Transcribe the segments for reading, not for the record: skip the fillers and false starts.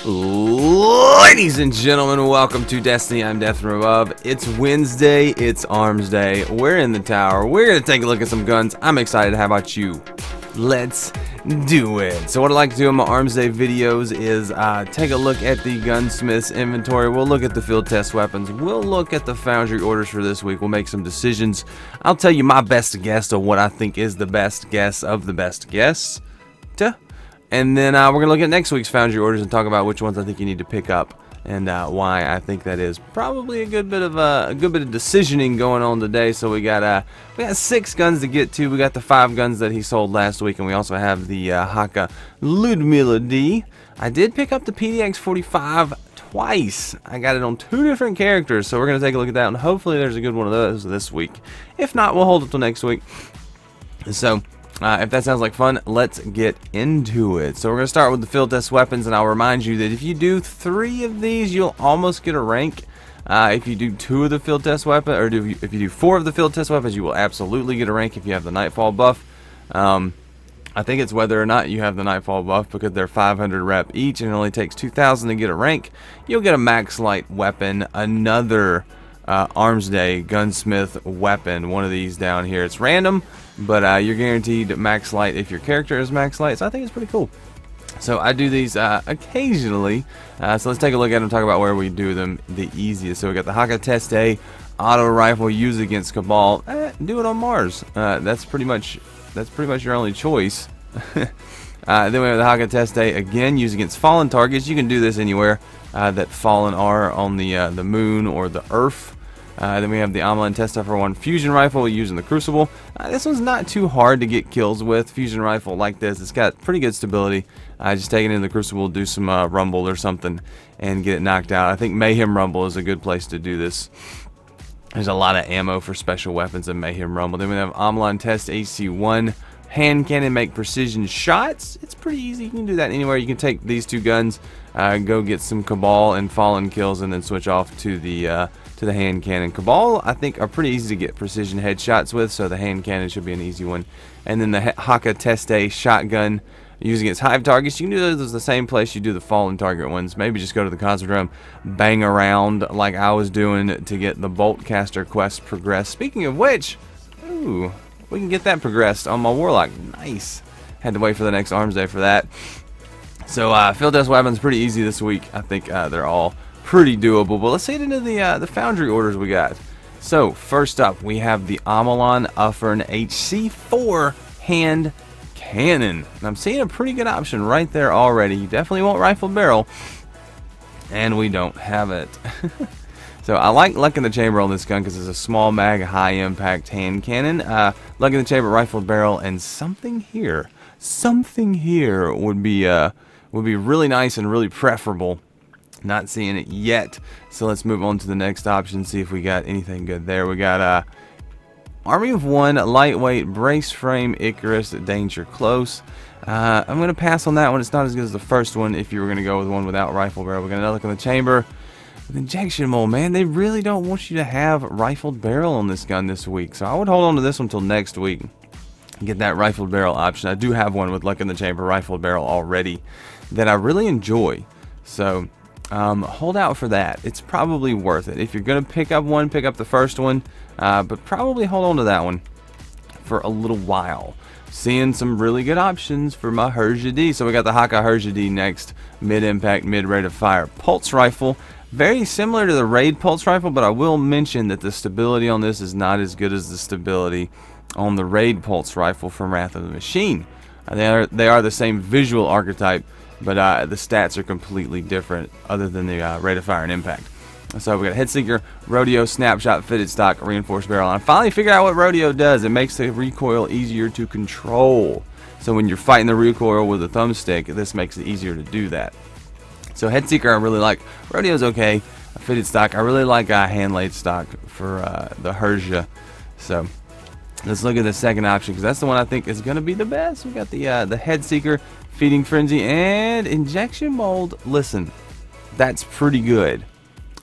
Ladies and gentlemen, welcome to Destiny. I'm Death from Above. It's Wednesday, it's Armsday. We're in the tower. We're going to take a look at some guns. I'm excited. How about you? Let's do it. So what I like to do in my Armsday videos is take a look at the gunsmith's inventory. We'll look at the field test weapons. We'll look at the foundry orders for this week. We'll make some decisions. I'll tell you my best guess of what I think is the best guess of the best guess. And then we're going to look at next week's foundry orders and talk about which ones I think you need to pick up and why I think that is. Probably a good bit of decisioning going on today. So we got 6 guns to get to. We got the 5 guns that he sold last week, and we also have the Häkke Lyudmila-D. I did pick up the PDX-45 twice. I got it on 2 different characters, so we're going to take a look at that, and hopefully there's a good one of those this week. If not, we'll hold it till next week. So if that sounds like fun, let's get into it. So we're going to start with the field test weapons, and I'll remind you that if you do 3 of these, you'll almost get a rank. If you do 2 of the field test weapon, or if you do 4 of the field test weapons, you will absolutely get a rank if you have the Nightfall buff. I think it's whether or not you have the Nightfall buff, because they're 500 rep each, and it only takes 2,000 to get a rank. You'll get a max light weapon, another Armsday gunsmith weapon, one of these down here. It's random, but you're guaranteed max light if your character is max light, so I think it's pretty cool. So I do these occasionally, so let's take a look at them and talk about where we do them the easiest. So we got the Häkke Test-A auto rifle used against Cabal. Do it on Mars. That's pretty much your only choice. Then we have the Häkke Test-A again used against fallen targets. You can do this anywhere that fallen are on the moon or the Earth. Then we have the Omolon Uffern fusion rifle using the Crucible. This one's not too hard to get kills with. Fusion rifle like this, it's got pretty good stability. Just take it into the Crucible, do some rumble or something, and get it knocked out. I think Mayhem Rumble is a good place to do this. There's a lot of ammo for special weapons in Mayhem Rumble. Then we have Omolon Test AC1 hand cannon, make precision shots. It's pretty easy. You can do that anywhere. You can take these 2 guns, go get some Cabal and Fallen kills, and then switch off to the hand cannon. Cabal, I think, are pretty easy to get precision headshots with, so the hand cannon should be an easy one. And then the Häkke Test-A shotgun used against hive targets. You can do those the same place you do the fallen target ones. Maybe just go to the Cosmodrome, bang around like I was doing to get the Bolt Caster quest progressed. Speaking of which, ooh, we can get that progressed on my Warlock. Nice. Had to wait for the next Armsday for that. So field test weapons pretty easy this week. I think they're all pretty doable. But let's get into the foundry orders we got. So first up, we have the Omolon Uffern HC4 hand cannon. And I'm seeing a pretty good option right there already. You definitely want rifle barrel, and we don't have it. So I like Luck in the Chamber on this gun because it's a small mag, high impact hand cannon. Luck in the Chamber, rifle barrel, and something here would be really nice and really preferable. Not seeing it yet, so let's move on to the next option, see if we got anything good there. We got Army of One, lightweight, brace frame, Icarus, danger close. I'm going to pass on that one. It's not as good as the first one if you were going to go with one without rifle barrel. We got another Luck in the Chamber. With injection mold, man, they really don't want you to have rifled barrel on this gun this week, so I would hold on to this one until next week. Get that rifled barrel option. I do have one with Luck in the Chamber rifled barrel already that I really enjoy, so hold out for that. It's probably worth it. If you're gonna pick up one, pick up the first one, but probably hold on to that one for a little while. Seeing some really good options for my Heria D. So we got the Häkke Herja-D next. Mid-impact, mid-rate of fire pulse rifle. Very similar to the raid pulse rifle, but I will mention that the stability on this is not as good as the stability on the raid pulse rifle from Wrath of the Machine. They are the same visual archetype, but the stats are completely different other than the rate of fire and impact. So we got Headseeker, Rodeo, Snapshot, Fitted Stock, Reinforced Barrel. And I finally figured out what Rodeo does. It makes the recoil easier to control. So when you're fighting the recoil with a thumbstick, this makes it easier to do that. So Headseeker I really like. Rodeo's okay. Fitted Stock, I really like hand-laid stock for the Herja. So let's look at the second option, because that's the one I think is going to be the best. We got the Headseeker, Feeding Frenzy, and Injection Mold. Listen, that's pretty good.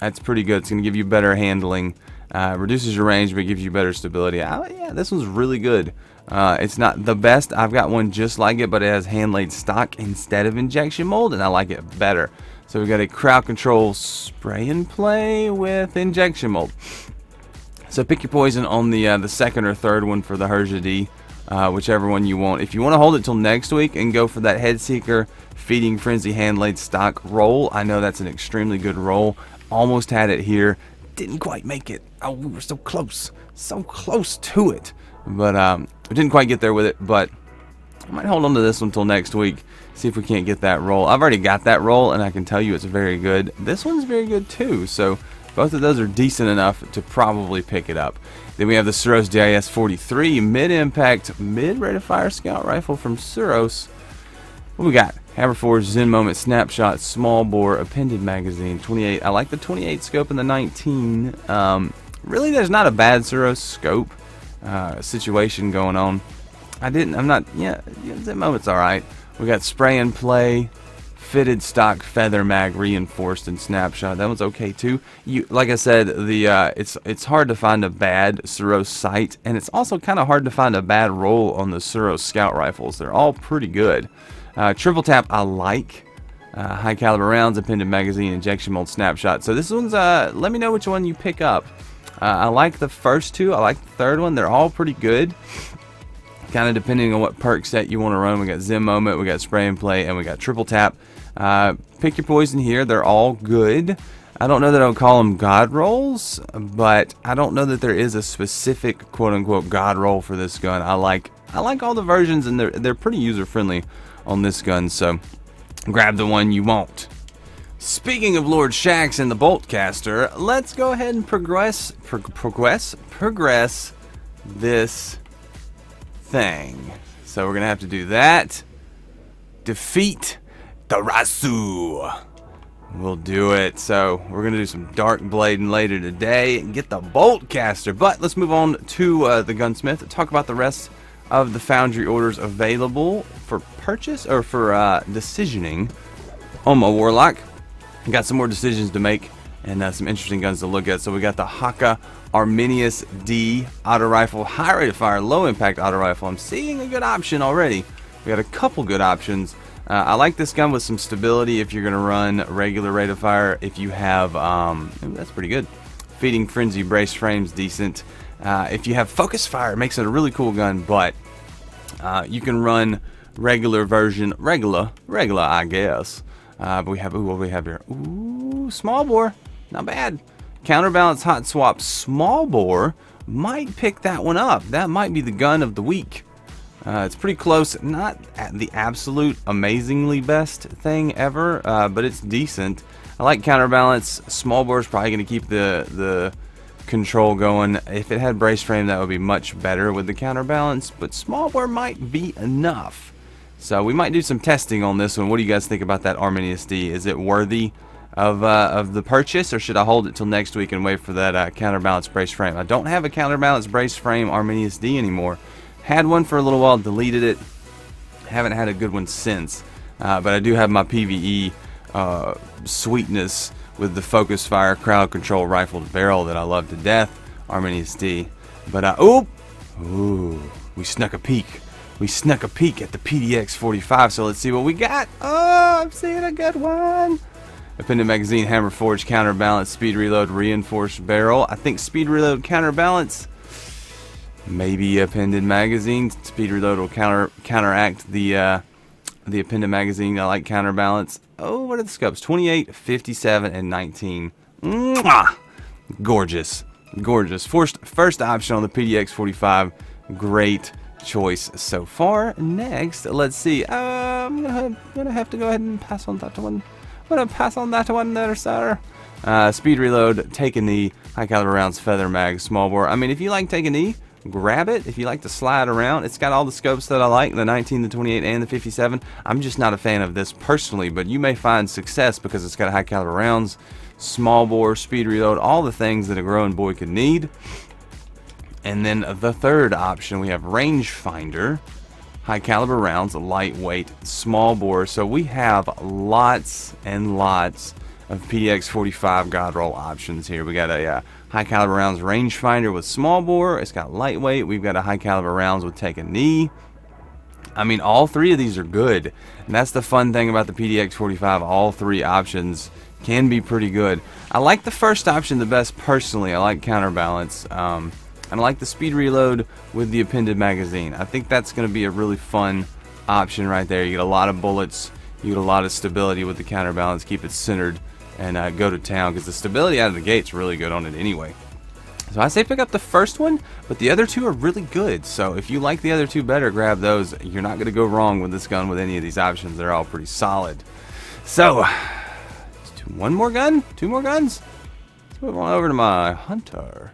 That's pretty good. It's going to give you better handling, reduces your range, but gives you better stability. Yeah, this one's really good. It's not the best. I've got one just like it, but it has hand-laid stock instead of injection mold, and I like it better. So we got a crowd control spray and play with injection mold. So pick your poison on the second or third one for the Heria D, whichever one you want. If you want to hold it till next week and go for that Head Seeker Feeding Frenzy Hand Laid Stock roll, I know that's an extremely good roll. Almost had it here, didn't quite make it. Oh, we were so close to it, but we didn't quite get there with it. But I might hold on to this one till next week, see if we can't get that roll. I've already got that roll, and I can tell you it's very good. This one's very good too, so both of those are decent enough to probably pick it up. Then we have the Suros DIS-43 mid-impact, mid-rate of fire scout rifle from Suros. What we got? Hammer Forge, Zen Moment, Snapshot, Small Bore, Appended Magazine, 28. I like the 28 scope and the 19. Really, there's not a bad Suros scope situation going on. Zen Moment's alright. We got Spray and Play, Fitted Stock Feather Mag, Reinforced, and Snapshot. That one's okay too. Like I said, it's hard to find a bad Suros sight, and it's also kind of hard to find a bad roll on the Suros scout rifles. They're all pretty good. Triple tap I like. High caliber rounds, appended magazine, injection mold, snapshot. So this one's let me know which one you pick up. I like the first two. I like the third one. They're all pretty good. Kind of depending on what perk set you want to run. We got Zen Moment, we got Spray and Play, and we got Triple Tap. Pick your poison here. They're all good. I don't know that I would call them god rolls, but I don't know that there is a specific quote-unquote god roll for this gun. I like all the versions, and they're pretty user-friendly on this gun, so grab the one you want. Speaking of Lord Shax and the Boltcaster, let's go ahead and progress this thing. So we're gonna have to do that. Defeat the Rasu. We'll do it. So we're gonna do some dark blading later today and get the Boltcaster. But let's move on to the gunsmith and talk about the rest of the foundry orders available for purchase or for decisioning on my Warlock. Got some more decisions to make and some interesting guns to look at. So we got the Häkke Arminius-D auto rifle, high rate of fire, low impact auto rifle. I'm seeing a good option already. We got a couple good options. I like this gun with some stability if you're going to run regular rate of fire. If you have, that's pretty good. Feeding Frenzy, brace frames, decent. If you have focus fire, it makes it a really cool gun, but you can run regular version, regular, I guess. But we have, what do we have here? Ooh, small bore, not bad. Counterbalance, hot swap, small bore. Might pick that one up. That might be the gun of the week. It's pretty close, not at the absolute amazingly best thing ever, but it's decent. I like counterbalance. Small bore is probably going to keep the control going. If it had brace frame, that would be much better with the counterbalance, but small bore might be enough. So we might do some testing on this one. What do you guys think about that Arminius-D? Is it worthy of the purchase, or should I hold it till next week and wait for that counterbalance brace frame? I don't have a counterbalance brace frame Arminius-D anymore. Had one for a little while, deleted it. Haven't had a good one since. But I do have my PvE sweetness with the focus fire crowd control rifled barrel that I love to death, Arminius-D. But ooh, we snuck a peek. We snuck a peek at the PDX-45, so let's see what we got. Oh, I'm seeing a good one. Appended magazine, hammer forge, counterbalance, speed reload, reinforced barrel. I think speed reload, counterbalance. Maybe appended magazine. Speed reload will counteract the appended magazine. I like counterbalance. Oh, what are the scopes? 28, 57, and 19. Mwah! Gorgeous. Gorgeous. First option on the PDX-45. Great choice so far. Next, let's see. I'm gonna have to go ahead and pass on that one. I'm gonna pass on that one there, sir. Speed reload, take a knee, high caliber rounds, feather mag, small bore. I mean, if you like take a knee, grab it. If you like to slide around, it's got all the scopes that I like, the 19, the 28, and the 57. I'm just not a fan of this personally, but you may find success because it's got high caliber rounds, small bore, speed reload, all the things that a growing boy could need. And then the third option, we have rangefinder, high caliber rounds, lightweight, small bore. So we have lots and lots of PDX-45 god roll options here. We got a high caliber rounds rangefinder with small bore. It's got lightweight. We've got a high caliber rounds with take a knee. I mean, all three of these are good, and that's the fun thing about the PDX-45. All three options can be pretty good. I like the first option the best personally. I like counterbalance, and I like the speed reload with the appended magazine. I think that's going to be a really fun option right there. You get a lot of bullets, you get a lot of stability with the counterbalance, keep it centered, and go to town, because the stability out of the gate's really good on it anyway. So I say pick up the first one, but the other two are really good. So if you like the other two better, grab those. You're not going to go wrong with this gun with any of these options. They're all pretty solid. So, one more gun? Two more guns? Let's move on over to my hunter.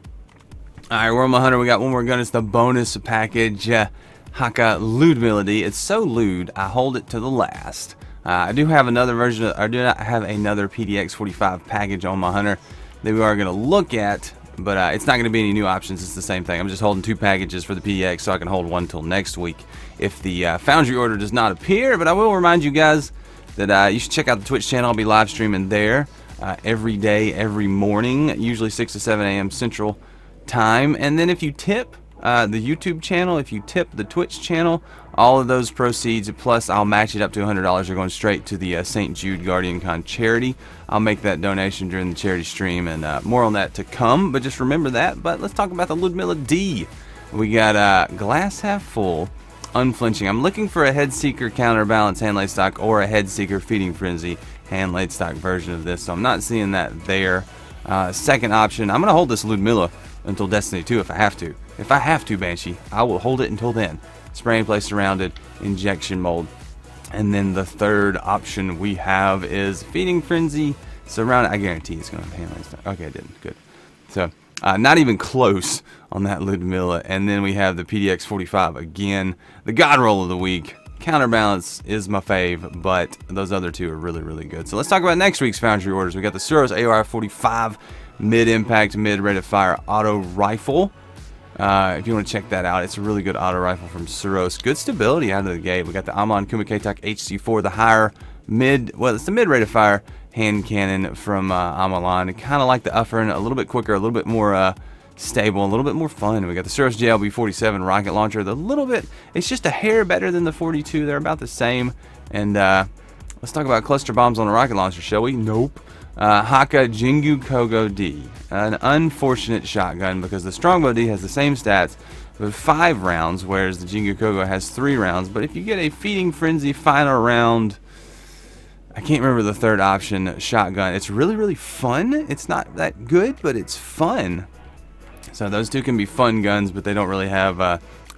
Alright, we're on my hunter. We got one more gun. It's the bonus package, Häkke Lyudmila-D. It's so lewd, I hold it to the last. I do have another version of, I do not have another PDX-45 package on my hunter that we are going to look at. But it's not going to be any new options. It's the same thing. I'm just holding two packages for the PDX so I can hold one till next week if the Foundry order does not appear. But I will remind you guys that you should check out the Twitch channel. I'll be live streaming there every day, every morning, usually 6 to 7 a.m. Central Time. And then if you tip the YouTube channel, if you tip the Twitch channel, all of those proceeds, plus I'll match it up to $100, are going straight to the St. Jude Guardian Con charity. I'll make that donation during the charity stream, and more on that to come, but just remember that. But let's talk about the Lyudmila-D. We got glass half full, unflinching. I'm looking for a head seeker counterbalance hand laid stock or a head seeker feeding frenzy hand laid stock version of this, so I'm not seeing that there. Second option, I'm going to hold this Lyudmila until Destiny 2 if I have to. If I have to, Banshee, I will hold it until then. Spray and play surrounded, injection mold. And then the third option we have is feeding frenzy surrounded. I guarantee it's going to have hand laid stock. Okay, I didn't. Good. So, not even close on that Lyudmila. And then we have the PDX-45 again. The God roll of the week. Counterbalance is my fave, but those other two are really, really good. So let's talk about next week's Foundry orders. We got the Suros AR-45 mid-impact, mid-rate of fire auto rifle. If you want to check that out, it's a really good auto rifle from Suros. Good stability out of the gate. We got the Omolon Uffern HC4, the higher mid, well, it's the mid-rate of fire hand cannon from Omolon. Kind of like the Uffern, a little bit quicker, a little bit more stable, a little bit more fun. We got the Suros JLB-47 rocket launcher. The little bit, it's just a hair better than the 42. They're about the same. And let's talk about cluster bombs on a rocket launcher, shall we? Nope. Häkke jingukogo-d. An unfortunate shotgun because the strongbow-d has the same stats with 5 rounds, whereas the jingukogo has 3 rounds. But if you get a feeding frenzy final round, I can't remember the third option, shotgun, it's really, really fun. It's not that good, but it's fun. So those two can be fun guns, but they don't really have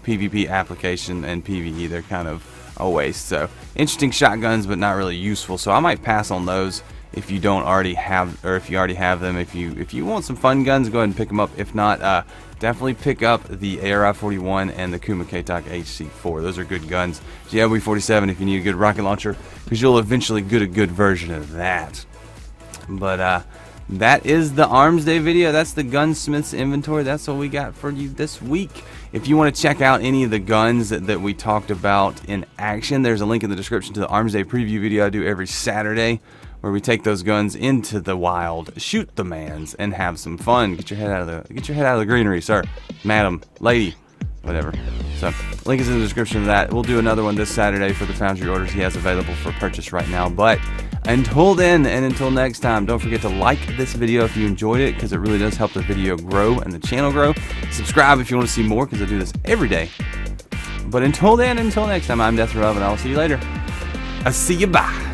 PvP application and PvE. They're kind of a waste. So interesting shotguns, but not really useful. So I might pass on those if you don't already have, or if you already have them. If you want some fun guns, go ahead and pick them up. If not, definitely pick up the AR-41 and the Kumakatok HC4. Those are good guns. JLB-47 if you need a good rocket launcher, because you'll eventually get a good version of that. But that is the Armsday video. That's the gunsmith's inventory. That's what we got for you this week. If you want to check out any of the guns that we talked about in action, there's a link in the description to the Armsday preview video I do every Saturday, where we take those guns into the wild, shoot the mans, and have some fun. Get your head out of the greenery, sir, madam, lady, whatever. So, link is in the description of that. We'll do another one this Saturday for the Foundry orders he has available for purchase right now. But until then, and until next time, don't forget to like this video if you enjoyed it, because it really does help the video grow and the channel grow. Subscribe if you want to see more, because I do this every day. But until then, until next time, I'm Death Rob, and I'll see you later. I'll see you, bye.